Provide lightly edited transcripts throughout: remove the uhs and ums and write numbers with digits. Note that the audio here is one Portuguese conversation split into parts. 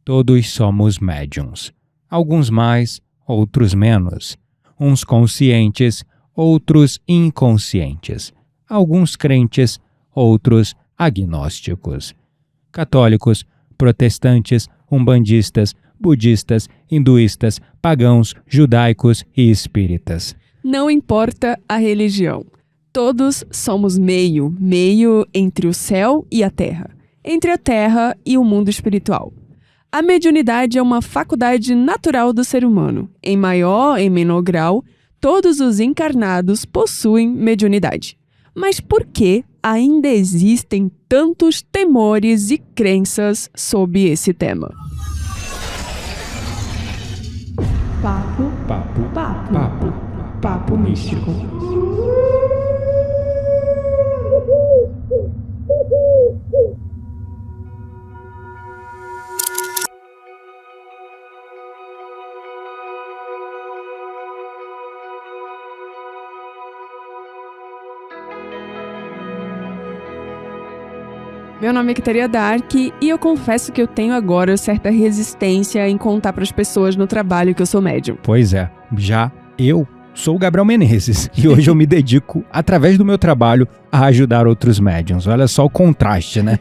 Todos somos médiuns. Alguns mais, outros menos. Uns conscientes, outros inconscientes. Alguns crentes, outros agnósticos. Católicos, protestantes, umbandistas, budistas, hinduístas, pagãos, judaicos e espíritas. Não importa a religião. Todos somos meio entre o céu e a terra. Entre a terra e o mundo espiritual. A mediunidade é uma faculdade natural do ser humano. Em maior e menor grau, todos os encarnados possuem mediunidade. Mas por que ainda existem tantos temores e crenças sobre esse tema? Papo místico. Meu nome é Kitaria Dark e eu confesso que eu tenho agora certa resistência em contar para as pessoas no trabalho que eu sou médium. Pois é, já eu sou o Gabriel Menezes e hoje eu me dedico, através do meu trabalho, a ajudar outros médiums. Olha só o contraste, né?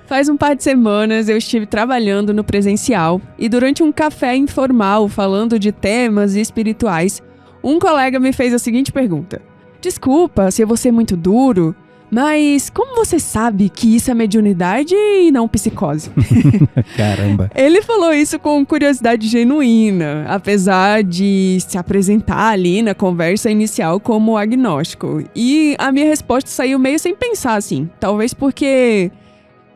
Faz um par de semanas eu estive trabalhando no presencial e durante um café informal falando de temas espirituais, um colega me fez a seguinte pergunta. Desculpa se eu vou ser muito duro, mas como você sabe que isso é mediunidade e não psicose? Caramba. Ele falou isso com curiosidade genuína, apesar de se apresentar ali na conversa inicial como agnóstico. E a minha resposta saiu meio sem pensar, assim. Talvez porque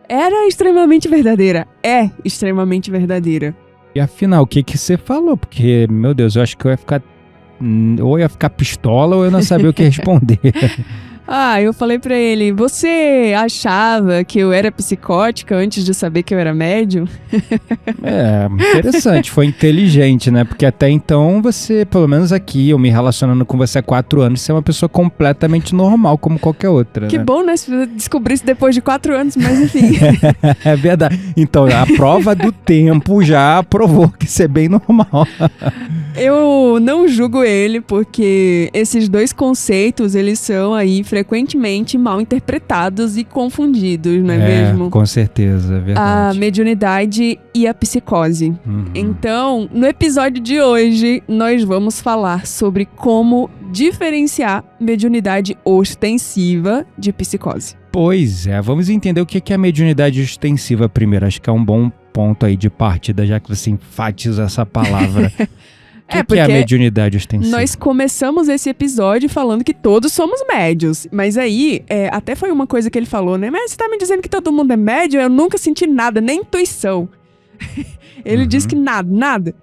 era extremamente verdadeira. É extremamente verdadeira. E afinal, o que você falou? Porque, meu Deus, eu acho que eu ia ficar... Ou ia ficar pistola ou eu não sabia o que responder. Eu falei pra ele, você achava que eu era psicótica antes de saber que eu era médium? É, interessante, foi inteligente, né? Porque até então você, pelo menos aqui, eu me relacionando com você há 4 anos, você é uma pessoa completamente normal, como qualquer outra, Que né? bom, né? Se eu descobrisse depois de 4 anos, mas enfim. É verdade. Então, a prova do tempo já provou que isso é bem normal. Eu não julgo ele, porque esses dois conceitos, eles são aí frequentemente mal interpretados e confundidos, não é mesmo? Com certeza, é verdade. A mediunidade e a psicose. Então, no episódio de hoje, nós vamos falar sobre como diferenciar mediunidade ostensiva de psicose. Pois é, vamos entender o que é a mediunidade ostensiva primeiro. Acho que é um bom ponto aí de partida, já que você enfatiza essa palavra. O que é a mediunidade ostensiva? Nós começamos esse episódio falando que todos somos médios. Mas aí, até foi uma coisa que ele falou, né? Mas você tá me dizendo que todo mundo é médio? Eu nunca senti nada, nem intuição. Ele disse que nada.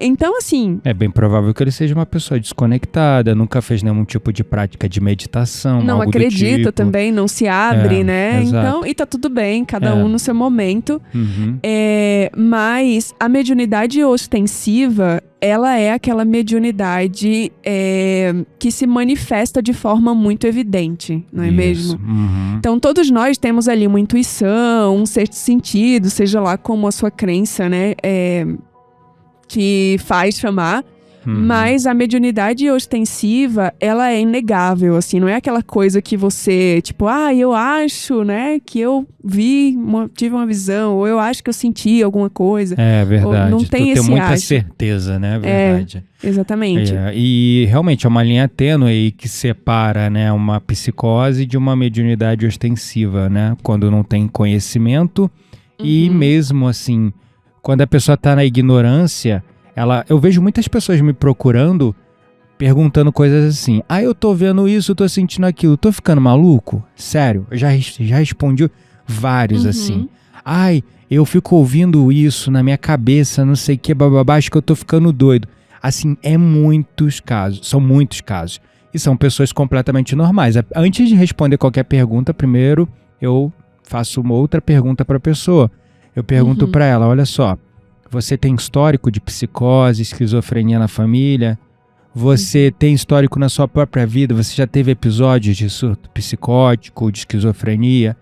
Então, assim... É bem provável que ele seja uma pessoa desconectada, nunca fez nenhum tipo de prática de meditação, não algo acredita do tipo. Também, não se abre, né? Exato. Então, e tá tudo bem, cada um no seu momento. Uhum. Mas a mediunidade ostensiva, ela é aquela mediunidade que se manifesta de forma muito evidente, não é mesmo? Uhum. Então, todos nós temos ali uma intuição, um certo sentido, seja lá como a sua crença, né, te faz chamar. Mas a mediunidade ostensiva, ela é inegável, assim, não é aquela coisa que você, tipo, eu acho, né, que eu tive uma visão, ou eu acho que eu senti alguma coisa. É verdade, não tem esse muita certeza, né, verdade. Exatamente. E realmente é uma linha tênue aí que separa, né, uma psicose de uma mediunidade ostensiva, né, quando não tem conhecimento e mesmo assim, quando a pessoa está na ignorância, eu vejo muitas pessoas me procurando, perguntando coisas assim, eu tô vendo isso, tô sentindo aquilo, tô ficando maluco? Sério, eu já respondi vários assim. Eu fico ouvindo isso na minha cabeça, não sei o que, bababá, acho que eu tô ficando doido. Assim, são muitos casos. E são pessoas completamente normais. Antes de responder qualquer pergunta, primeiro eu faço uma outra pergunta para a pessoa. Eu pergunto para ela, olha só, você tem histórico de psicose, esquizofrenia na família? Você tem histórico na sua própria vida? Você já teve episódios de surto psicótico, de esquizofrenia?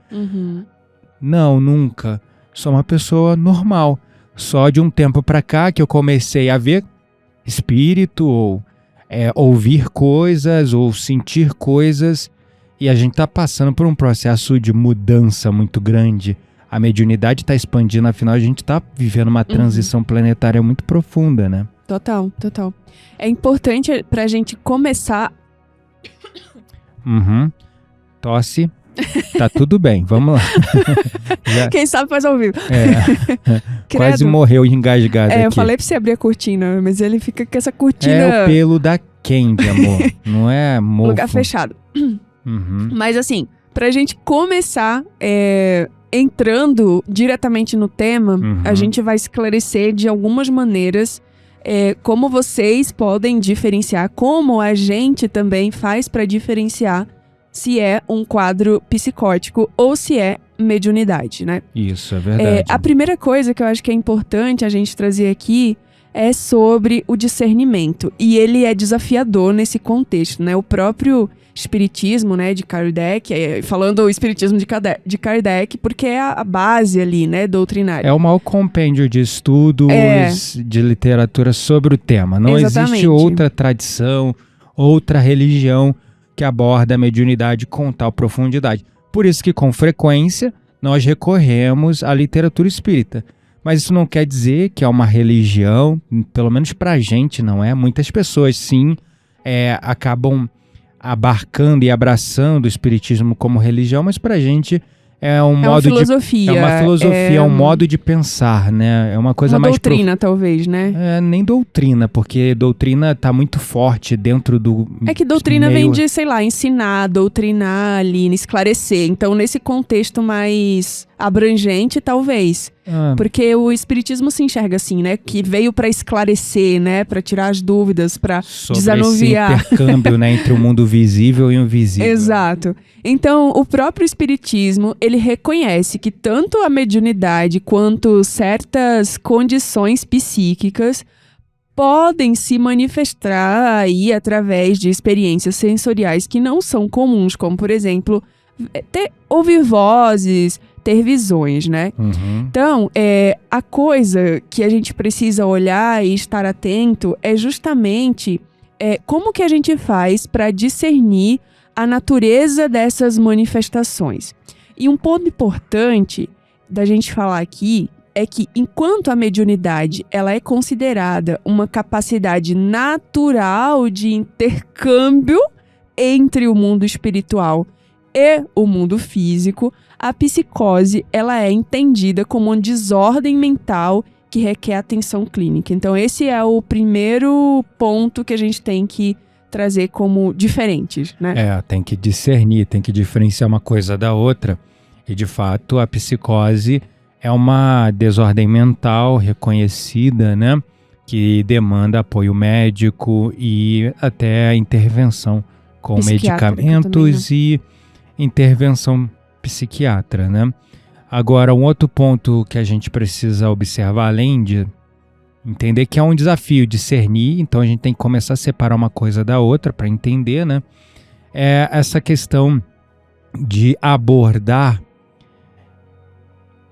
Não, nunca. Sou uma pessoa normal. Só de um tempo pra cá que eu comecei a ver espírito, ou ouvir coisas, ou sentir coisas, e a gente tá passando por um processo de mudança muito grande. A mediunidade tá expandindo, afinal a gente tá vivendo uma transição planetária muito profunda, né? Total, total. É importante pra gente começar... Tosse. Tá tudo bem, vamos lá. Quem sabe faz ao vivo. Quase morreu engasgado aqui. Eu falei pra você abrir a cortina, mas ele fica com essa cortina... É o pelo da Candy, amor. Não é mofo. Lugar fechado. Mas assim, pra gente começar entrando diretamente no tema, a gente vai esclarecer de algumas maneiras como vocês podem diferenciar, como a gente também faz pra diferenciar se é um quadro psicótico ou se é mediunidade, né? Isso, é verdade. A primeira coisa que eu acho que é importante a gente trazer aqui é sobre o discernimento. E ele é desafiador nesse contexto, né? O próprio espiritismo, né, de Kardec, falando o espiritismo de Kardec, porque é a base ali, né, doutrinária. É o maior compêndio de estudos, de literatura sobre o tema. Não existe outra tradição, outra religião que aborda a mediunidade com tal profundidade. Por isso que, com frequência, nós recorremos à literatura espírita. Mas isso não quer dizer que é uma religião, pelo menos pra gente não é. Muitas pessoas, sim, acabam abarcando e abraçando o espiritismo como religião, mas pra gente é um modo uma filosofia, de... É uma filosofia, é um modo de pensar, né? É uma coisa mais... Uma doutrina, talvez, né? Nem doutrina, porque doutrina tá muito forte dentro do... É que doutrina vem de, sei lá, ensinar, doutrinar ali, esclarecer. Então, nesse contexto mais abrangente, talvez. Porque o espiritismo se enxerga assim, né? Que veio pra esclarecer, né? Pra tirar as dúvidas, pra desanuviar. Esse intercâmbio, né? Entre o mundo visível e o invisível. Exato. Então, o próprio espiritismo, ele reconhece que tanto a mediunidade quanto certas condições psíquicas podem se manifestar aí através de experiências sensoriais que não são comuns, como, por exemplo, ouvir vozes, ter visões, né? Então, a coisa que a gente precisa olhar e estar atento é justamente como que a gente faz para discernir a natureza dessas manifestações. E um ponto importante da gente falar aqui é que, enquanto a mediunidade ela é considerada uma capacidade natural de intercâmbio entre o mundo espiritual e o mundo físico, a psicose ela é entendida como uma desordem mental que requer atenção clínica. Então, esse é o primeiro ponto que a gente tem que trazer como diferentes, né? Tem que discernir, tem que diferenciar uma coisa da outra. E, de fato, a psicose é uma desordem mental reconhecida, né? Que demanda apoio médico e até intervenção com medicamentos também, né? E intervenção psiquiatra, né? Agora, um outro ponto que a gente precisa observar, além de entender que é um desafio discernir, então a gente tem que começar a separar uma coisa da outra para entender, né? É essa questão de abordar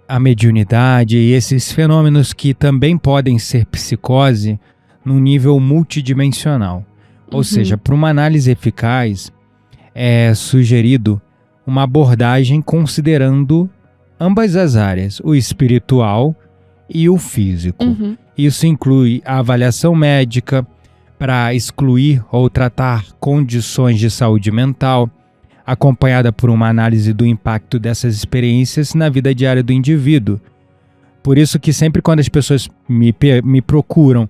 a mediunidade e esses fenômenos que também podem ser psicose num nível multidimensional. Ou seja, para uma análise eficaz, é sugerido uma abordagem considerando ambas as áreas, o espiritual e o físico. Isso inclui a avaliação médica para excluir ou tratar condições de saúde mental, acompanhada por uma análise do impacto dessas experiências na vida diária do indivíduo. Por isso que sempre quando as pessoas me procuram,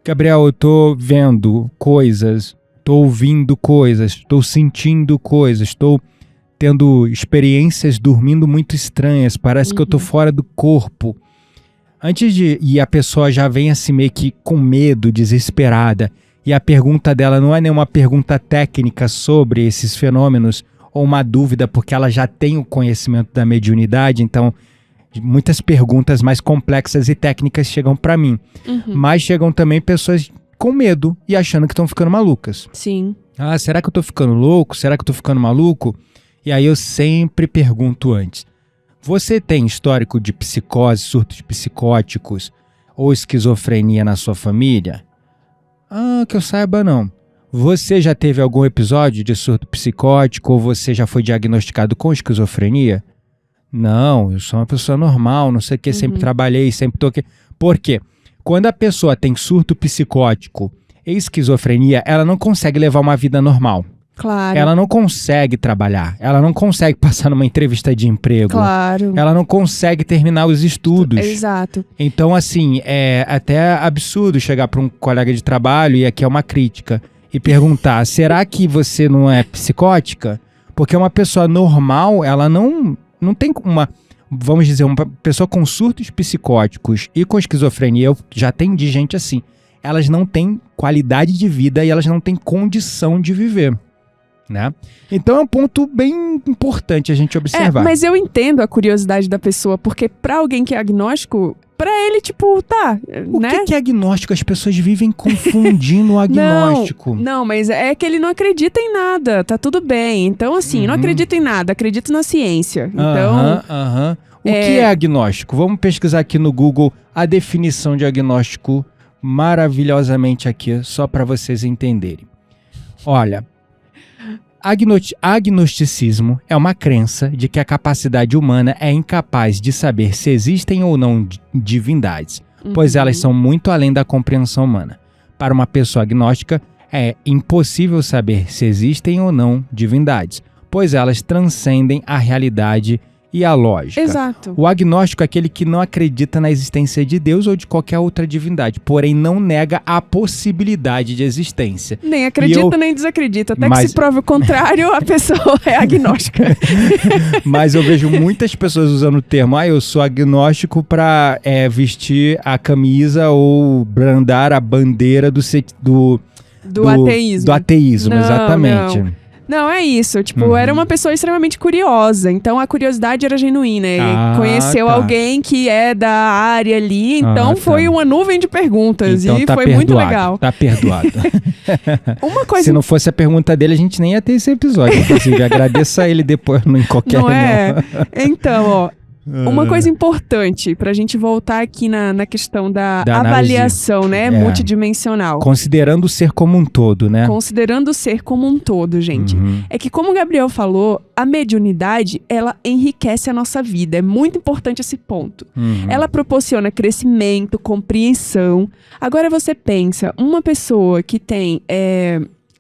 Gabriel, eu estou vendo coisas, estou ouvindo coisas, estou sentindo coisas, estou tendo experiências dormindo muito estranhas, parece que eu estou fora do corpo. E a pessoa já vem assim meio que com medo, desesperada, e a pergunta dela não é nenhuma pergunta técnica sobre esses fenômenos, ou uma dúvida porque ela já tem o conhecimento da mediunidade, então muitas perguntas mais complexas e técnicas chegam para mim. Mas chegam também pessoas com medo e achando que estão ficando malucas. Sim. Será que eu estou ficando louco? Será que eu estou ficando maluco? E aí eu sempre pergunto antes, Você tem histórico de psicose, surtos psicóticos ou esquizofrenia na sua família? Ah, que eu saiba não. Você já teve algum episódio de surto psicótico ou você já foi diagnosticado com esquizofrenia? Não, eu sou uma pessoa normal, não sei o que, sempre trabalhei, sempre tô aqui. Por quê? Quando a pessoa tem surto psicótico e esquizofrenia, ela não consegue levar uma vida normal. Claro. Ela não consegue trabalhar, ela não consegue passar numa entrevista de emprego. Claro. Ela não consegue terminar os estudos. Exato. Então, assim, é até absurdo chegar para um colega de trabalho, e aqui é uma crítica, e perguntar, será que você não é psicótica? Porque uma pessoa normal, ela não tem uma... Vamos dizer, uma pessoa com surtos psicóticos e com esquizofrenia, eu já atendi gente assim, elas não têm qualidade de vida e elas não têm condição de viver. Né? Então é um ponto bem importante a gente observar. Mas eu entendo a curiosidade da pessoa, porque pra alguém que é agnóstico, pra ele, tipo, tá, o né? que é agnóstico? As pessoas vivem confundindo o agnóstico. Não, mas é que ele não acredita em nada, tá tudo bem. Então, assim, não acredita em nada, acredita na ciência. Então, O que é agnóstico? Vamos pesquisar aqui no Google a definição de agnóstico maravilhosamente aqui, só para vocês entenderem. Olha, agnosticismo é uma crença de que a capacidade humana é incapaz de saber se existem ou não divindades, pois elas são muito além da compreensão humana. Para uma pessoa agnóstica, é impossível saber se existem ou não divindades, pois elas transcendem a realidade e a lógica. Exato. O agnóstico é aquele que não acredita na existência de Deus ou de qualquer outra divindade, porém não nega a possibilidade de existência. Nem acredita, nem desacredita. Até que se prove o contrário, a pessoa é agnóstica. Mas eu vejo muitas pessoas usando o termo, eu sou agnóstico para vestir a camisa ou brandar a bandeira do ateísmo. Do ateísmo, exatamente. Não, é isso. Tipo, era uma pessoa extremamente curiosa. Então, a curiosidade era genuína. Ele conheceu alguém que é da área ali. Então, foi uma nuvem de perguntas. Então, e tá foi perdoado, muito legal. Tá perdoado. Uma coisa... Se não fosse a pergunta dele, a gente nem ia ter esse episódio. Inclusive, agradeça ele depois em qualquer reunião. Não é? Então, ó... Uma coisa importante pra gente voltar aqui na questão da avaliação, né? Multidimensional. Considerando o ser como um todo, né? Considerando o ser como um todo, gente. É que, como o Gabriel falou, a mediunidade, ela enriquece a nossa vida. É muito importante esse ponto. Ela proporciona crescimento, compreensão. Agora você pensa, uma pessoa que tem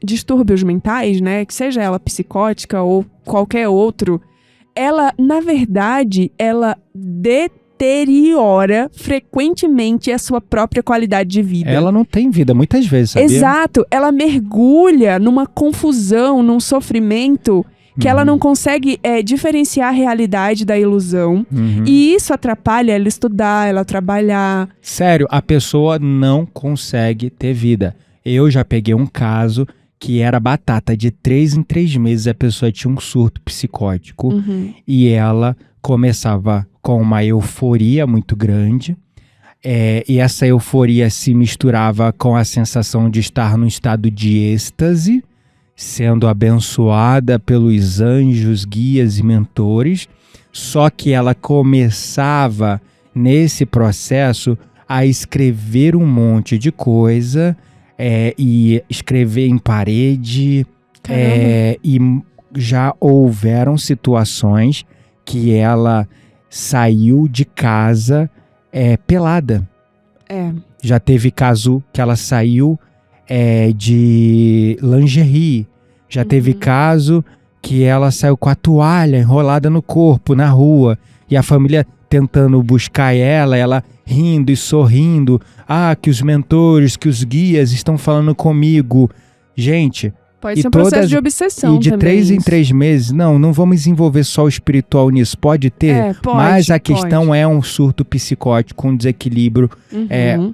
distúrbios mentais, né? Que seja ela psicótica ou qualquer outro... ela, na verdade, ela deteriora frequentemente a sua própria qualidade de vida. Ela não tem vida, muitas vezes, sabia? Exato. Ela mergulha numa confusão, num sofrimento que ela não consegue diferenciar a realidade da ilusão. E isso atrapalha ela estudar, ela trabalhar. Sério, a pessoa não consegue ter vida. Eu já peguei um caso... que era batata, de 3 em 3 meses a pessoa tinha um surto psicótico e ela começava com uma euforia muito grande e essa euforia se misturava com a sensação de estar num estado de êxtase, sendo abençoada pelos anjos, guias e mentores, só que ela começava nesse processo a escrever um monte de coisa... e escrever em parede, e já houveram situações que ela saiu de casa pelada. Já teve caso que ela saiu de lingerie. Já teve caso que ela saiu com a toalha enrolada no corpo, na rua, e a família tentando buscar ela rindo e sorrindo. Que os mentores, que os guias estão falando comigo. Gente... Pode ser um processo de obsessão. E de 3 em 3 meses, não vamos envolver só o espiritual nisso. Pode ter, mas a questão é um surto psicótico, um desequilíbrio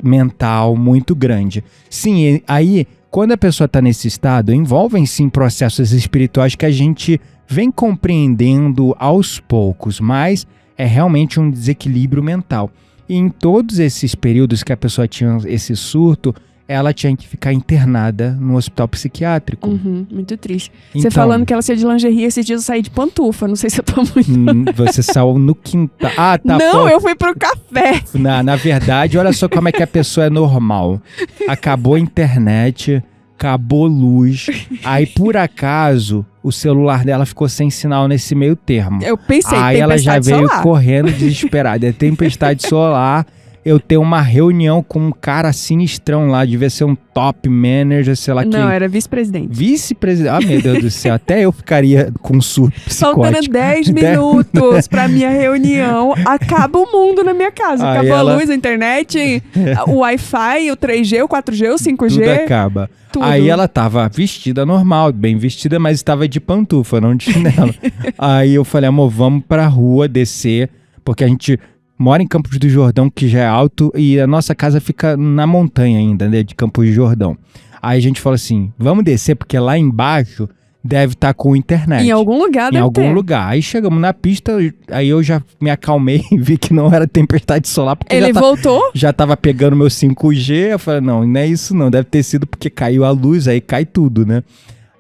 mental muito grande. Sim, aí, quando a pessoa está nesse estado, envolvem sim processos espirituais que a gente vem compreendendo aos poucos, mas é realmente um desequilíbrio mental. E em todos esses períodos que a pessoa tinha esse surto, ela tinha que ficar internada no hospital psiquiátrico. Muito triste. Então, Você falando que ela saiu de lingerie, esses dias eu saí de pantufa. Não sei se eu tô muito... Você saiu no quintal. Ah, tá. Não, eu fui pro café. Na verdade, olha só como é que a pessoa é normal. Acabou a internet, acabou luz. Aí, por acaso, o celular dela ficou sem sinal nesse meio termo. Eu pensei, Aí ela já veio solar. correndo desesperada. É tempestade solar. Eu tenho uma reunião com um cara sinistrão lá, devia ser um top manager, sei lá quem. Não, era vice-presidente. Vice-presidente. Ah, meu Deus do céu, até eu ficaria com surto psicótico. Faltando 10 minutos pra minha reunião, acaba o mundo na minha casa. Aí Acabou ela- a luz, a internet, o Wi-Fi, o 3G, o 4G, o 5G. Tudo acaba. tudo. Aí ela tava vestida normal, bem vestida, mas estava de pantufa, não de chinelo. Aí eu falei, amor, vamos pra rua descer, porque a gente mora em Campos do Jordão, que já é alto, e a nossa casa fica na montanha ainda, né, de Campos do Jordão. Aí a gente falou assim, vamos descer, porque lá embaixo deve estar com internet. Em algum lugar Em deve algum ter. lugar. Aí chegamos na pista, aí eu já me acalmei e vi que não era tempestade solar, porque Ele voltou? já tava pegando meu 5G, eu falei, não é isso não, deve ter sido porque caiu a luz, aí cai tudo, né?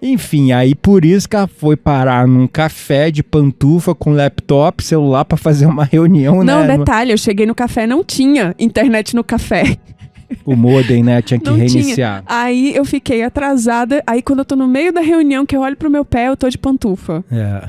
Enfim, aí por isso que ela foi parar num café de pantufa com laptop, celular pra fazer uma reunião, Não, né? detalhe, eu cheguei no café, não tinha internet no café. O modem, né? Tinha que Não reiniciar. tinha. Aí eu fiquei atrasada, aí quando eu tô no meio da reunião, que eu olho pro meu pé, eu tô de pantufa. É.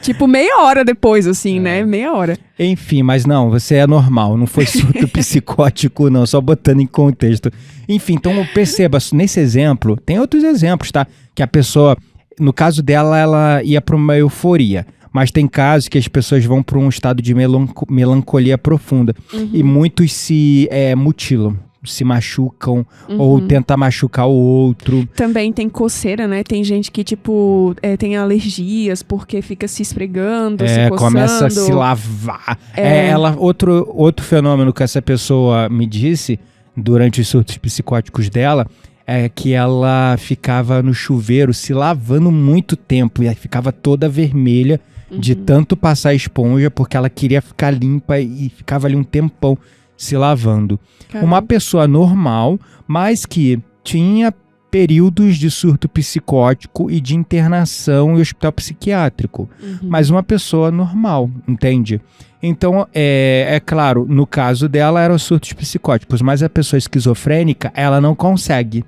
Tipo, meia hora depois, assim, né? Meia hora. Enfim, mas não, você é normal, não foi surto psicótico não, só botando em contexto. Enfim, então perceba, nesse exemplo, tem outros exemplos, tá? Que a pessoa, no caso dela, ela ia para uma euforia. Mas tem casos que as pessoas vão para um estado de melancolia profunda. E muitos se mutilam, se machucam ou tentam machucar o outro. Também tem coceira, né? Tem gente que, tipo, tem alergias porque fica se esfregando, se coçando. Começa a se lavar. Outro fenômeno que essa pessoa me disse durante os surtos psicóticos dela é que ela ficava no chuveiro se lavando muito tempo e aí ficava toda vermelha de tanto passar esponja porque ela queria ficar limpa e ficava ali um tempão se lavando. Caramba. Uma pessoa normal, mas que tinha períodos de surto psicótico e de internação em hospital psiquiátrico. Mas uma pessoa normal, entende? Então, é claro, no caso dela eram surtos psicóticos, mas a pessoa esquizofrênica, ela não consegue.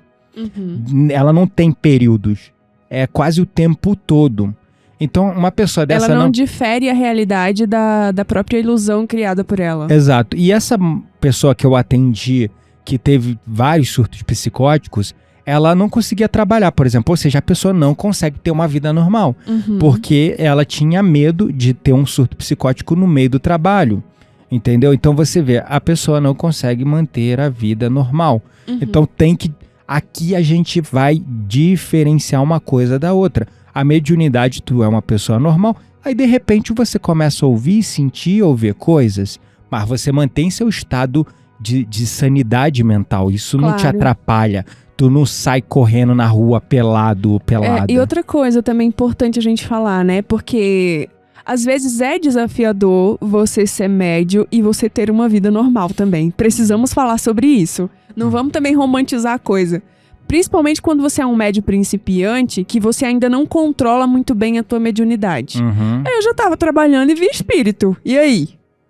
Ela não tem períodos. É quase o tempo todo. Então, uma pessoa dessa Ela não difere a realidade da própria ilusão criada por ela. Exato. E essa pessoa que eu atendi, que teve vários surtos psicóticos, ela não conseguia trabalhar, por exemplo. Ou seja, a pessoa não consegue ter uma vida normal. Porque ela tinha medo de ter um surto psicótico no meio do trabalho. Entendeu? Então você vê, a pessoa não consegue manter a vida normal. Então tem que... Aqui a gente vai diferenciar uma coisa da outra. A mediunidade, tu é uma pessoa normal, aí de repente você começa a ouvir, sentir ou ver coisas, mas você mantém seu estado de sanidade mental. Isso não te Claro. atrapalha. Tu não sai correndo na rua pelado ou pelada. E outra coisa também importante a gente falar, né? Porque às vezes é desafiador você ser médio e você ter uma vida normal também. Precisamos falar sobre isso. Não vamos também romantizar a coisa. Principalmente quando você é um médio principiante, que você ainda não controla muito bem a tua mediunidade. Aí eu já tava trabalhando e vi espírito. E aí?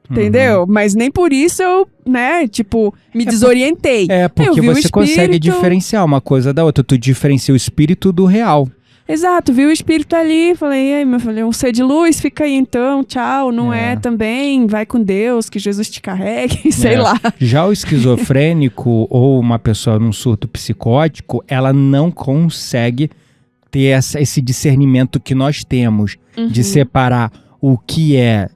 Entendeu? Mas nem por isso eu, né, tipo, me desorientei. É, Eu porque vi o você consegue espírito. diferenciar uma coisa da outra. Tu diferencia o espírito do real. Exato, vi o espírito ali, falei, e aí, meu filho, um ser de luz, fica aí então, tchau, não é também, vai com Deus, que Jesus te carregue, sei lá. Já o esquizofrênico ou uma pessoa num surto psicótico, ela não consegue ter esse discernimento que nós temos de separar o que é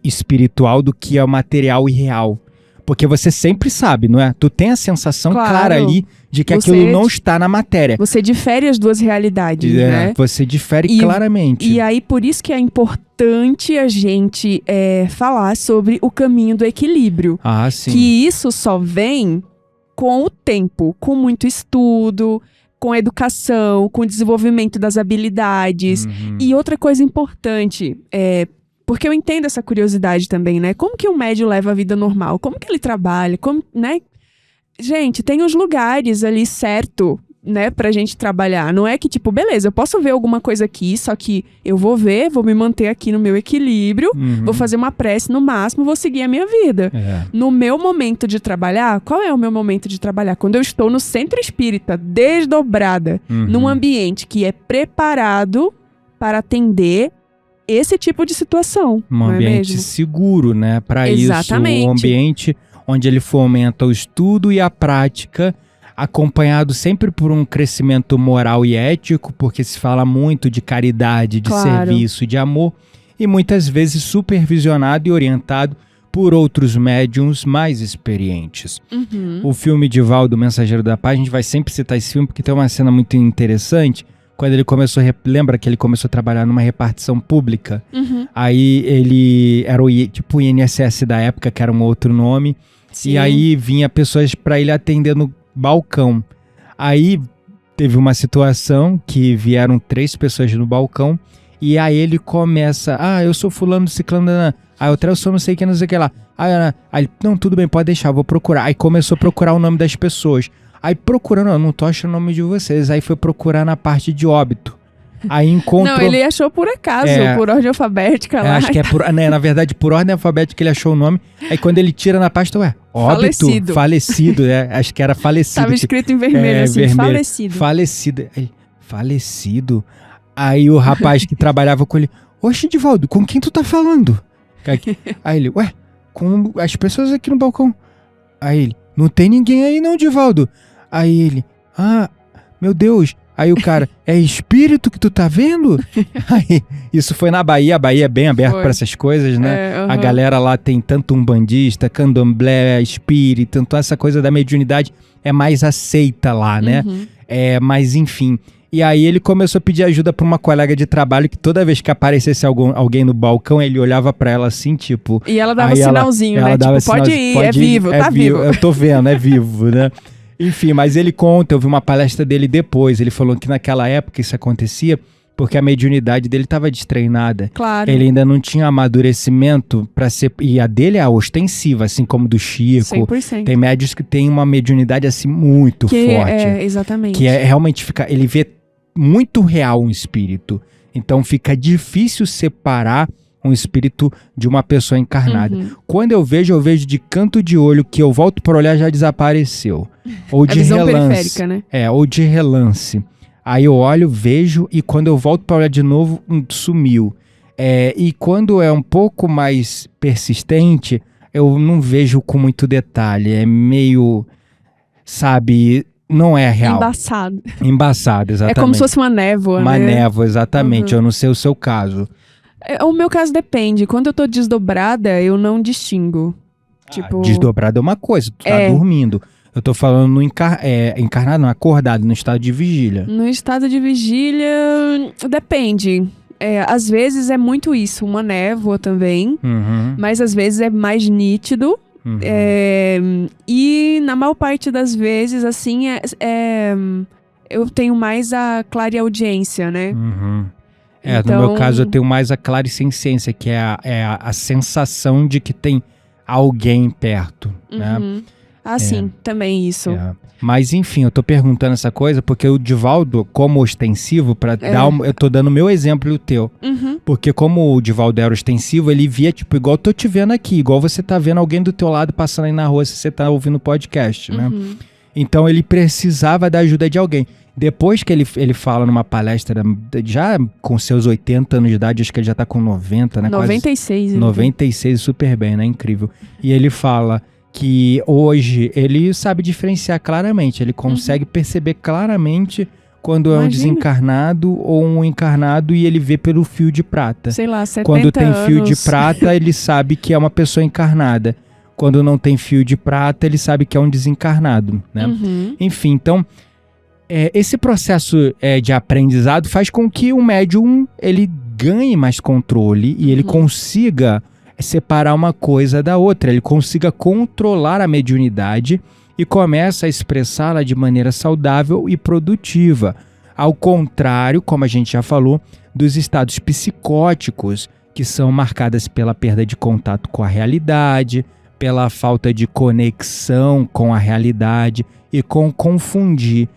espiritual do que é material e real. Porque você sempre sabe, não é? Tu tem a sensação Claro. clara ali de que Você- aquilo não está na matéria. Você difere as duas realidades, né? Você difere E- claramente. E aí, por isso que é importante a gente falar sobre o caminho do equilíbrio. Ah, sim. Que isso só vem com o tempo, com muito estudo, com educação, com o desenvolvimento das habilidades. E outra coisa importante, porque eu entendo essa curiosidade também, né? Como que um médium leva a vida normal? Como que ele trabalha? Como, né? gente, tem os lugares ali certo, né, pra gente trabalhar. Não é que, tipo, beleza, eu posso ver alguma coisa aqui, só que eu vou ver, vou me manter aqui no meu equilíbrio, vou fazer uma prece no máximo, vou seguir a minha vida. No meu momento de trabalhar, qual é o meu momento de trabalhar? Quando eu estou no centro espírita, desdobrada, num ambiente que é preparado para atender esse tipo de situação. Um ambiente seguro, né, para isso. Um ambiente onde ele fomenta o estudo e a prática, acompanhado sempre por um crescimento moral e ético, porque se fala muito de caridade, de serviço, de amor, e muitas vezes supervisionado e orientado por outros médiums mais experientes. O filme Divaldo, Mensageiro da Paz, a gente vai sempre citar esse filme porque tem uma cena muito interessante, quando ele começou, lembra que ele começou a trabalhar numa repartição pública? Aí ele era o INSS da época, que era um outro nome, e aí vinha pessoas para ele atender no balcão. Aí teve uma situação que vieram 3 pessoas no balcão e aí ele começa, eu sou fulano, ciclano, outra eu sou não sei o que, não sei o que lá. Aí, não, tudo bem, pode deixar, vou procurar. Aí começou a procurar o nome das pessoas. Aí procurando, eu não tô achando o nome de vocês. Aí foi procurar na parte de óbito. Aí encontrou... Não, ele achou por acaso, por ordem alfabética lá. Acho que na verdade, por ordem alfabética ele achou o nome. Aí quando ele tira na pasta, óbito, falecido, acho que era falecido. Tava escrito em vermelho, assim, vermelho. Falecido. Falecido? Aí o rapaz que trabalhava com ele, oxe, Divaldo, com quem tu tá falando? Aí ele, com as pessoas aqui no balcão. Aí ele, não tem ninguém aí não, Divaldo. Aí ele, meu Deus. Aí o cara, é espírito que tu tá vendo? Aí, isso foi na Bahia, a Bahia é bem aberta para essas coisas, né? A galera lá tem tanto umbandista, candomblé, espírito, então essa coisa da mediunidade é mais aceita lá, né? Mas enfim, e aí ele começou a pedir ajuda para uma colega de trabalho que toda vez que aparecesse alguém no balcão, ele olhava para ela assim, tipo... E ela dava sinalzinho, ela né? Dava tipo, pode ir, é vivo, tá vivo. Eu tô vendo, é vivo, né? Enfim, mas ele conta, eu vi uma palestra dele depois, ele falou que naquela época isso acontecia porque a mediunidade dele estava destreinada. Claro. Ele ainda não tinha amadurecimento para ser... E a dele é ostensiva, assim como do Chico. 100%. Tem médios que têm uma mediunidade assim muito forte. Exatamente. Que realmente ele vê muito real um espírito. Então fica difícil separar um espírito de uma pessoa encarnada. Quando eu vejo de canto de olho, que eu volto para olhar, já desapareceu. Ou de visão relance. Periférica, né? Ou de relance. Aí eu olho, vejo, e quando eu volto para olhar de novo, sumiu. E quando é um pouco mais persistente, eu não vejo com muito detalhe. É meio, sabe... Não é real. Embaçado, exatamente. É como se fosse uma névoa, né? Uma névoa, exatamente. Eu não sei o seu caso. O meu caso depende. Quando eu tô desdobrada, eu não distingo. Tipo... Desdobrada é uma coisa, tu tá dormindo. Eu tô falando no encarnado, não, acordado, no estado de vigília. No estado de vigília, depende. Às vezes é muito isso, uma névoa também. Mas às vezes é mais nítido. E na maior parte das vezes, assim, eu tenho mais a clareaudiência, né? Então... No meu caso, eu tenho mais a clarissenciência, que é a sensação de que tem alguém perto, né? Sim, também isso. Mas enfim, eu tô perguntando essa coisa porque o Divaldo, como ostensivo, eu tô dando o meu exemplo e o teu. Porque como o Divaldo era ostensivo, ele via, tipo, igual eu tô te vendo aqui, igual você tá vendo alguém do teu lado passando aí na rua se você tá ouvindo o podcast, né? Então ele precisava da ajuda de alguém. Depois que ele fala numa palestra, já com seus 80 anos de idade, acho que ele já tá com 90, né? 96. 96, super bem, né? Incrível. E ele fala que hoje ele sabe diferenciar claramente, ele consegue perceber claramente quando é um desencarnado ou um encarnado e ele vê pelo fio de prata. Sei lá, 70 Quando tem anos. fio de prata, ele sabe que é uma pessoa encarnada. Quando não tem fio de prata, ele sabe que é um desencarnado, né? Enfim, então, esse processo de aprendizado faz com que o médium ele ganhe mais controle e ele consiga separar uma coisa da outra, ele consiga controlar a mediunidade e começa a expressá-la de maneira saudável e produtiva. Ao contrário, como a gente já falou, dos estados psicóticos, que são marcadas pela perda de contato com a realidade, pela falta de conexão com a realidade e com confundir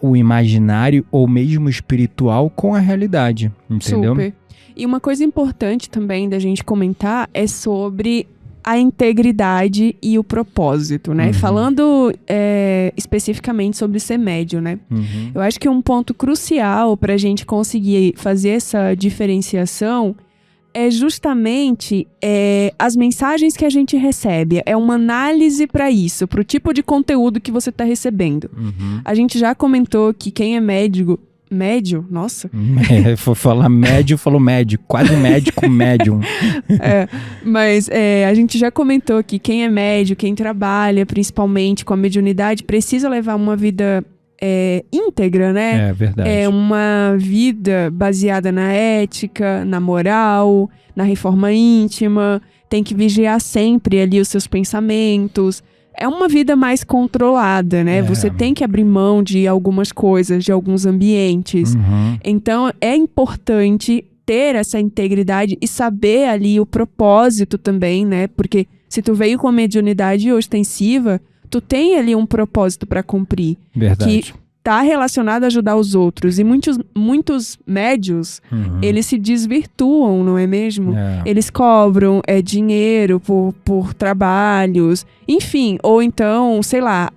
o imaginário ou mesmo espiritual com a realidade, entendeu? Super. E uma coisa importante também da gente comentar é sobre a integridade e o propósito, né? Falando especificamente sobre ser médium, né? Eu acho que um ponto crucial para a gente conseguir fazer essa diferenciação é justamente as mensagens que a gente recebe. É uma análise para isso, para o tipo de conteúdo que você está recebendo. A gente já comentou que quem é médio, nossa. Foi falar médio, falou médico, quase médico, médium. Mas a gente já comentou que quem é médio, quem trabalha principalmente com a mediunidade, precisa levar uma vida íntegra, né? É verdade. É uma vida baseada na ética, na moral, na reforma íntima. Tem que vigiar sempre ali os seus pensamentos. É uma vida mais controlada, né? Você tem que abrir mão de algumas coisas, de alguns ambientes. Então, é importante ter essa integridade e saber ali o propósito também, né? Porque se tu veio com a mediunidade ostensiva, tu tem ali um propósito para cumprir. Verdade. Que tá relacionado a ajudar os outros. E muitos médios, eles se desvirtuam, não é mesmo? Eles cobram dinheiro por trabalhos, enfim. Ou então, sei lá,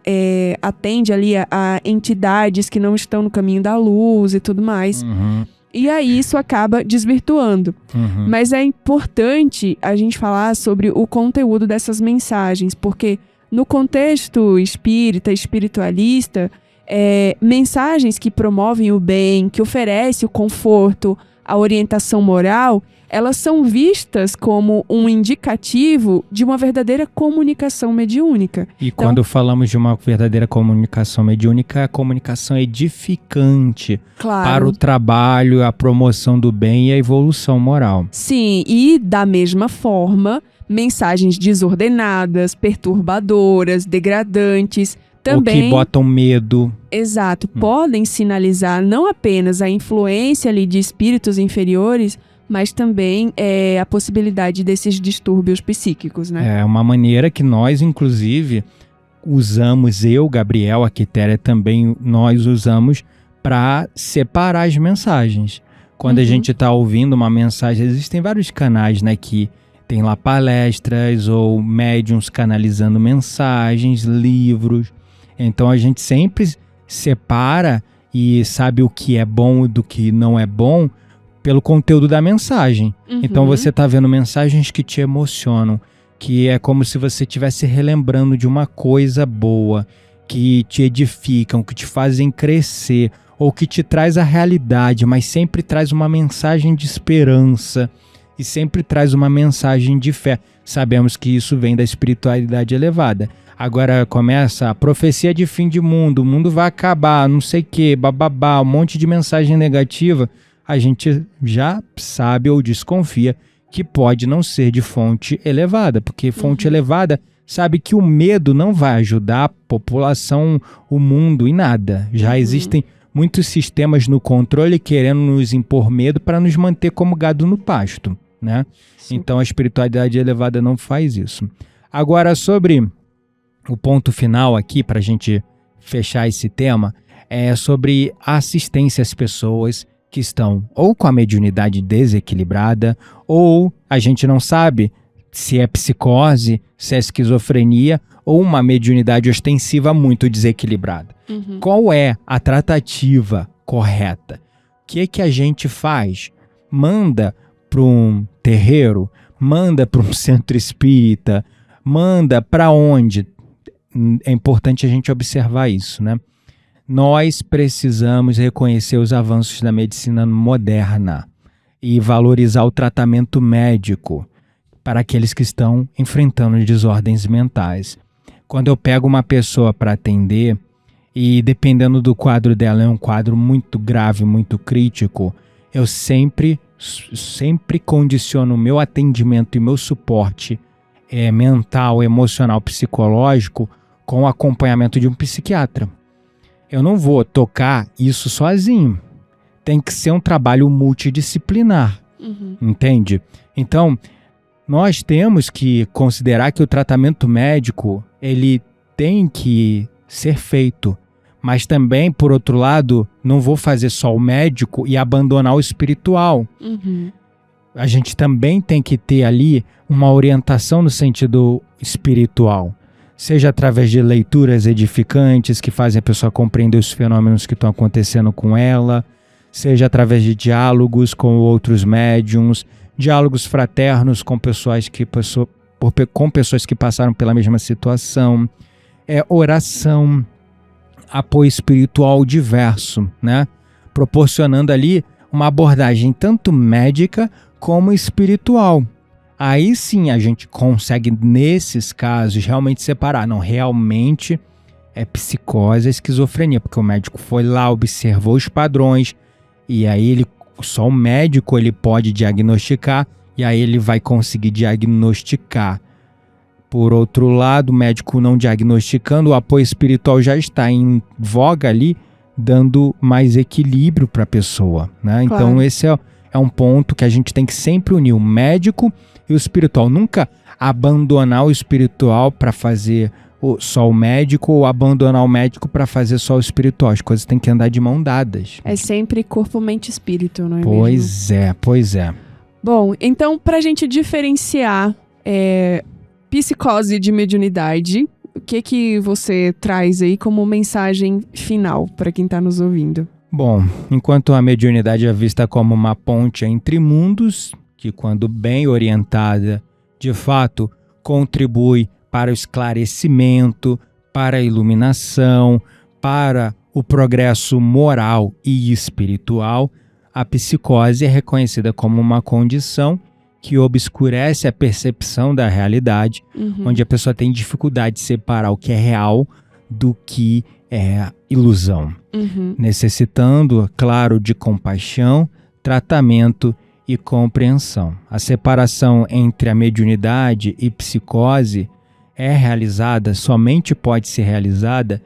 atende ali a entidades que não estão no caminho da luz e tudo mais. E aí isso acaba desvirtuando. Mas é importante a gente falar sobre o conteúdo dessas mensagens, porque no contexto espírita, espiritualista, mensagens que promovem o bem, que oferecem o conforto, a orientação moral, elas são vistas como um indicativo de uma verdadeira comunicação mediúnica. E quando falamos de uma verdadeira comunicação mediúnica, a comunicação é edificante para o trabalho, a promoção do bem e a evolução moral. Sim, e da mesma forma, mensagens desordenadas, perturbadoras, degradantes, também, ou que botam medo. Exato. Podem sinalizar não apenas a influência ali de espíritos inferiores, mas também a possibilidade desses distúrbios psíquicos, né? É uma maneira que nós, inclusive, usamos, Gabriel, a Quitéria também, nós usamos para separar as mensagens. Quando a gente está ouvindo uma mensagem, existem vários canais, né, que tem lá palestras ou médiums canalizando mensagens, livros. Então a gente sempre separa e sabe o que é bom e do que não é bom pelo conteúdo da mensagem. Então você está vendo mensagens que te emocionam, que é como se você estivesse relembrando de uma coisa boa, que te edificam, que te fazem crescer, ou que te traz a realidade, mas sempre traz uma mensagem de esperança e sempre traz uma mensagem de fé. Sabemos que isso vem da espiritualidade elevada. Agora começa a profecia de fim de mundo, o mundo vai acabar, não sei o que, bababá, um monte de mensagem negativa. A gente já sabe ou desconfia que pode não ser de fonte elevada, porque fonte elevada sabe que o medo não vai ajudar a população, o mundo em nada. Já existem muitos sistemas no controle querendo nos impor medo para nos manter como gado no pasto, né? Então a espiritualidade elevada não faz isso. Agora, sobre o ponto final aqui, para a gente fechar esse tema, é sobre a assistência às pessoas que estão ou com a mediunidade desequilibrada, ou a gente não sabe se é psicose, se é esquizofrenia, ou uma mediunidade ostensiva muito desequilibrada. Qual é a tratativa correta? O que é que a gente faz? Manda para um terreiro? Manda para um centro espírita? Manda para onde? É importante a gente observar isso, né? Nós precisamos reconhecer os avanços da medicina moderna e valorizar o tratamento médico para aqueles que estão enfrentando desordens mentais. Quando eu pego uma pessoa para atender, e dependendo do quadro dela, é um quadro muito grave, muito crítico, eu sempre condiciono o meu atendimento e meu suporte mental, emocional, psicológico com o acompanhamento de um psiquiatra. Eu não vou tocar isso sozinho. Tem que ser um trabalho multidisciplinar, entende? Então, nós temos que considerar que o tratamento médico, ele tem que ser feito. Mas também, por outro lado, não vou fazer só o médico e abandonar o espiritual. Uhum. A gente também tem que ter ali uma orientação no sentido espiritual. Seja através de leituras edificantes que fazem a pessoa compreender os fenômenos que estão acontecendo com ela, seja através de diálogos com outros médiums, diálogos fraternos com pessoas que passaram pela mesma situação, oração, apoio espiritual diverso, né? Proporcionando ali uma abordagem tanto médica como espiritual. Aí sim a gente consegue, nesses casos, realmente separar. Não, realmente é psicose, é esquizofrenia, porque o médico foi lá, observou os padrões, e aí só o médico ele pode diagnosticar, e aí ele vai conseguir diagnosticar. Por outro lado, o médico não diagnosticando, o apoio espiritual já está em voga ali, dando mais equilíbrio para a pessoa, né? Claro. Então esse é um ponto que a gente tem que sempre unir o médico e o espiritual. Nunca abandonar o espiritual para fazer só o médico ou abandonar o médico para fazer só o espiritual. As coisas têm que andar de mão dadas. É sempre corpo, mente e espírito, não é mesmo? Pois é. Bom, então pra gente diferenciar psicose de mediunidade, o que você traz aí como mensagem final para quem tá nos ouvindo? Bom, enquanto a mediunidade é vista como uma ponte entre mundos, que quando bem orientada, de fato, contribui para o esclarecimento, para a iluminação, para o progresso moral e espiritual, a psicose é reconhecida como uma condição que obscurece a percepção da realidade, onde a pessoa tem dificuldade de separar o que é real do que é ilusão, necessitando, claro, de compaixão, tratamento e compreensão. A separação entre a mediunidade e psicose somente pode ser realizada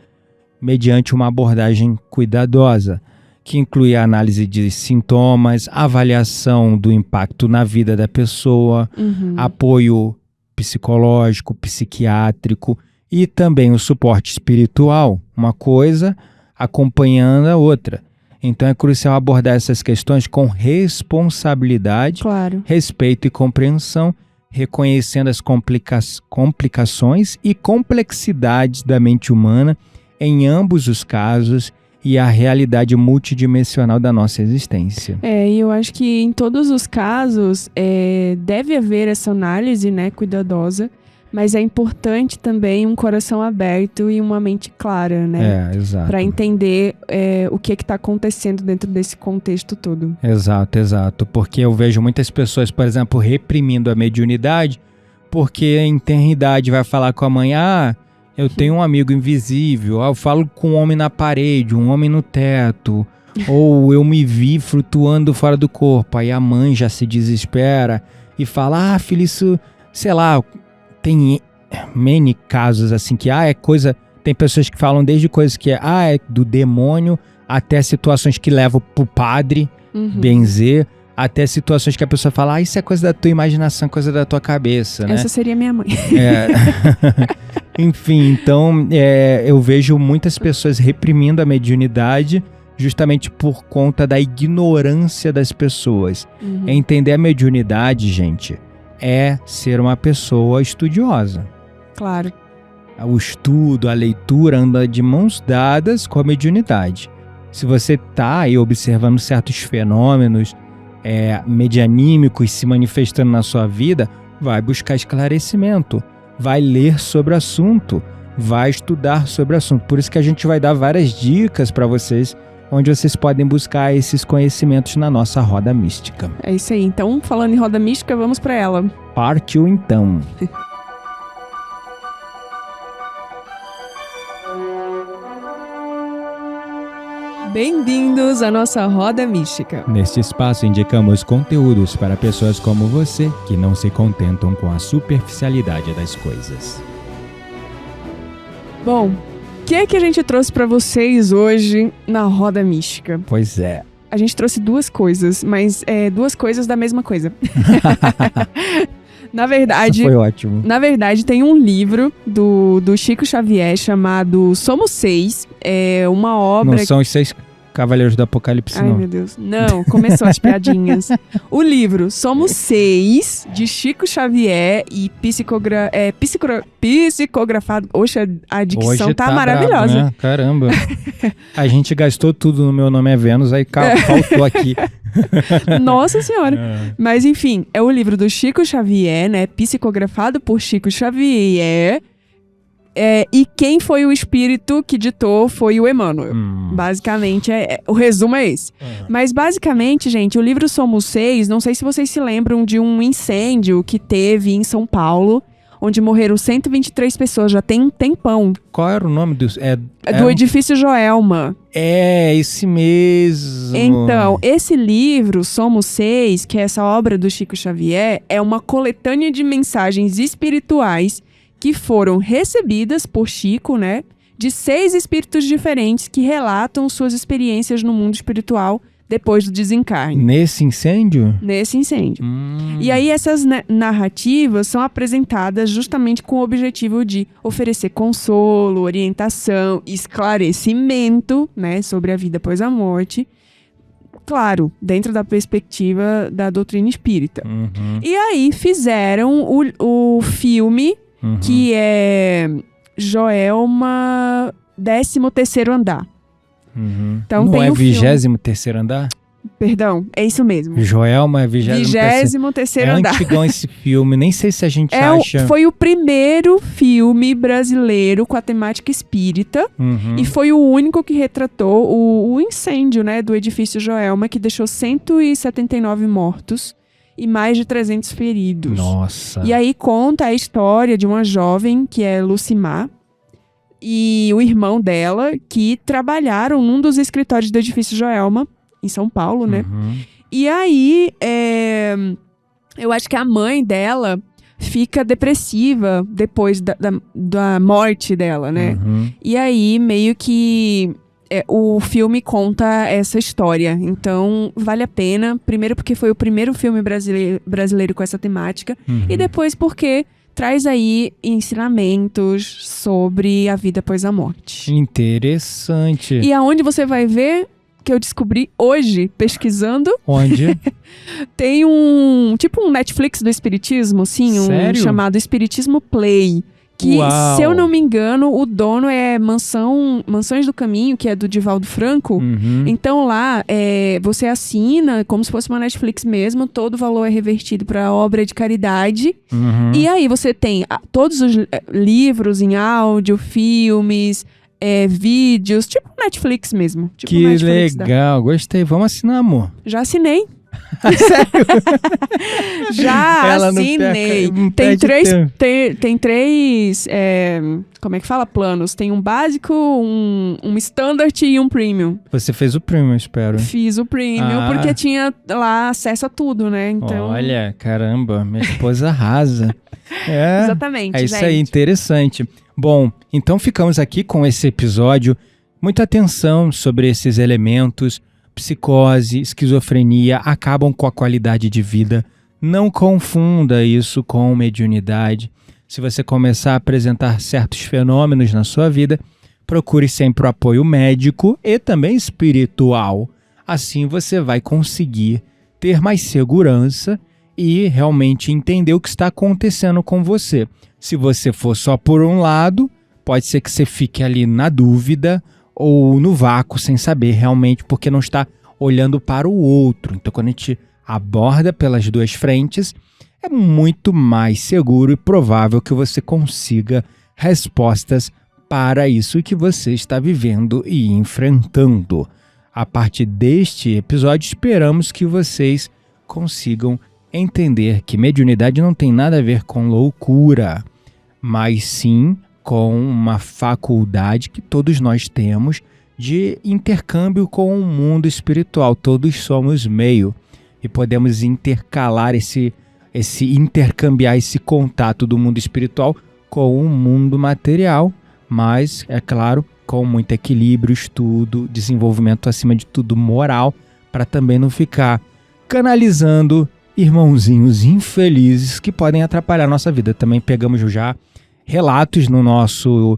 mediante uma abordagem cuidadosa, que inclui a análise de sintomas, avaliação do impacto na vida da pessoa, apoio psicológico, psiquiátrico e também o suporte espiritual, uma coisa acompanhando a outra. Então é crucial abordar essas questões com responsabilidade, claro, respeito e compreensão, reconhecendo as complicações e complexidades da mente humana em ambos os casos e a realidade multidimensional da nossa existência. E eu acho que em todos os casos deve haver essa análise, né, cuidadosa, mas é importante também um coração aberto e uma mente clara, né? Exato. Para entender o que está acontecendo dentro desse contexto todo. Exato. Porque eu vejo muitas pessoas, por exemplo, reprimindo a mediunidade, porque em tenridade vai falar com a mãe, eu tenho um amigo invisível, eu falo com um homem na parede, um homem no teto, ou eu me vi flutuando fora do corpo. Aí a mãe já se desespera e fala, filho, isso, sei lá, tem N casos assim que, é coisa, tem pessoas que falam desde coisas que é do demônio, até situações que levam pro padre benzer, até situações que a pessoa fala, isso é coisa da tua imaginação, coisa da tua cabeça, né? Essa seria minha mãe. Enfim, então eu vejo muitas pessoas reprimindo a mediunidade justamente por conta da ignorância das pessoas. Entender a mediunidade, gente, é ser uma pessoa estudiosa. Claro. O estudo, a leitura anda de mãos dadas com a mediunidade. Se você está aí observando certos fenômenos medianímicos se manifestando na sua vida, vai buscar esclarecimento, vai ler sobre o assunto, vai estudar sobre o assunto. Por isso que a gente vai dar várias dicas para vocês, onde vocês podem buscar esses conhecimentos na nossa Roda Mística. É isso aí. Então, falando em Roda Mística, vamos para ela. Partiu então. Bem-vindos à nossa Roda Mística. Neste espaço indicamos conteúdos para pessoas como você que não se contentam com a superficialidade das coisas. Bom, o que é que a gente trouxe para vocês hoje na Roda Mística? Pois é. A gente trouxe duas coisas, mas duas coisas da mesma coisa. Na verdade, Foi ótimo. Na verdade, tem um livro do Chico Xavier chamado Somos Seis. É uma obra... Não são os 6 Cavaleiros do Apocalipse, Ai, não. meu Deus. Não, começou as piadinhas. O livro Somos Seis, de Chico Xavier e psicografado. Oxe, a dicção Hoje tá maravilhosa. brabo, né? Caramba. A gente gastou tudo no Meu Nome é Vênus, aí faltou aqui. Nossa Senhora. Mas enfim, é o livro do Chico Xavier, né? Psicografado por Chico Xavier. E quem foi o espírito que ditou foi o Emmanuel. Basicamente, o resumo é esse. Mas basicamente, gente, o livro Somos Seis, não sei se vocês se lembram de um incêndio que teve em São Paulo, onde morreram 123 pessoas, já tem um tempão. Qual era o nome do... Do edifício Joelma. É, esse mesmo. Então, esse livro, Somos Seis, que é essa obra do Chico Xavier, é uma coletânea de mensagens espirituais que foram recebidas por Chico, né? De 6 espíritos diferentes que relatam suas experiências no mundo espiritual depois do desencarne. Nesse incêndio? Nesse incêndio. E aí essas narrativas são apresentadas justamente com o objetivo de oferecer consolo, orientação, esclarecimento, né, sobre a vida após a morte. Claro, dentro da perspectiva da doutrina espírita. E aí fizeram o filme, que é Joelma 13º Andar. Então, não tem é o filme. 23º andar? Perdão, é isso mesmo. Joelma é 23º Andar. É antigão esse filme, nem sei se a gente acha. Foi o primeiro filme brasileiro com a temática espírita e foi o único que retratou o incêndio, né, do edifício Joelma, que deixou 179 mortos e mais de 300 feridos. Nossa. E aí conta a história de uma jovem, que é Lucimar, e o irmão dela, que trabalharam num dos escritórios do edifício Joelma, em São Paulo, né? E aí, eu acho que a mãe dela fica depressiva depois da morte dela, né? E aí, meio que o filme conta essa história. Então, vale a pena. Primeiro porque foi o primeiro filme brasileiro com essa temática. E depois porque traz aí ensinamentos sobre a vida após a morte. Interessante. E aonde você vai ver, que eu descobri hoje, pesquisando. Onde? Tem tipo um Netflix do Espiritismo, sim, Sério? chamado Espiritismo Play. Que, Uau. se eu não me engano, o dono é Mansões do Caminho, que é do Divaldo Franco. Então lá, você assina, como se fosse uma Netflix mesmo, todo o valor é revertido para obra de caridade. E aí você tem todos os livros em áudio, filmes, vídeos, tipo Netflix mesmo. Tipo Que Netflix legal, gostei. Vamos assinar, amor. Já assinei. Sério? Já Ela assinei. Tem três como é que fala? Planos. Tem um básico, um standard e um premium. Você fez o premium, espero. Fiz o premium porque tinha lá acesso a tudo, né? Então... Olha, caramba, minha esposa arrasa. Exatamente, é isso gente. aí, interessante. Bom, então ficamos aqui com esse episódio. Muita atenção sobre esses elementos. Psicose, esquizofrenia acabam com a qualidade de vida. Não confunda isso com mediunidade. Se você começar a apresentar certos fenômenos na sua vida, procure sempre o apoio médico e também espiritual. Assim você vai conseguir ter mais segurança e realmente entender o que está acontecendo com você. Se você for só por um lado, pode ser que você fique ali na dúvida ou no vácuo sem saber realmente porque não está olhando para o outro. Então, quando a gente aborda pelas duas frentes, é muito mais seguro e provável que você consiga respostas para isso que você está vivendo e enfrentando. A partir deste episódio, esperamos que vocês consigam entender que mediunidade não tem nada a ver com loucura, mas sim com uma faculdade que todos nós temos de intercâmbio com o mundo espiritual. Todos somos meio e podemos intercalar intercambiar esse contato do mundo espiritual com o mundo material, mas, é claro, com muito equilíbrio, estudo, desenvolvimento, acima de tudo, moral, para também não ficar canalizando irmãozinhos infelizes que podem atrapalhar a nossa vida. Também pegamos já relatos no nosso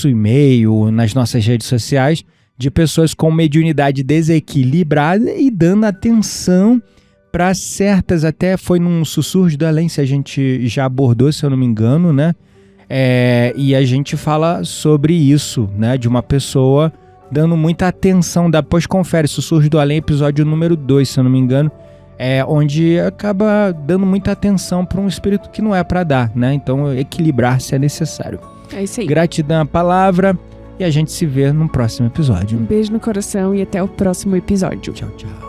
e-mail, nas nossas redes sociais, de pessoas com mediunidade desequilibrada e dando atenção para certas, até foi num Sussurros do Além, se a gente já abordou, se eu não me engano, né? E a gente fala sobre isso, né? De uma pessoa dando muita atenção. Depois confere, Sussurros do Além, episódio número 2, se eu não me engano, onde acaba dando muita atenção para um espírito que não é para dar, né? Então equilibrar-se é necessário. É isso aí. Gratidão à palavra e a gente se vê no próximo episódio. Um beijo no coração e até o próximo episódio. Tchau, tchau.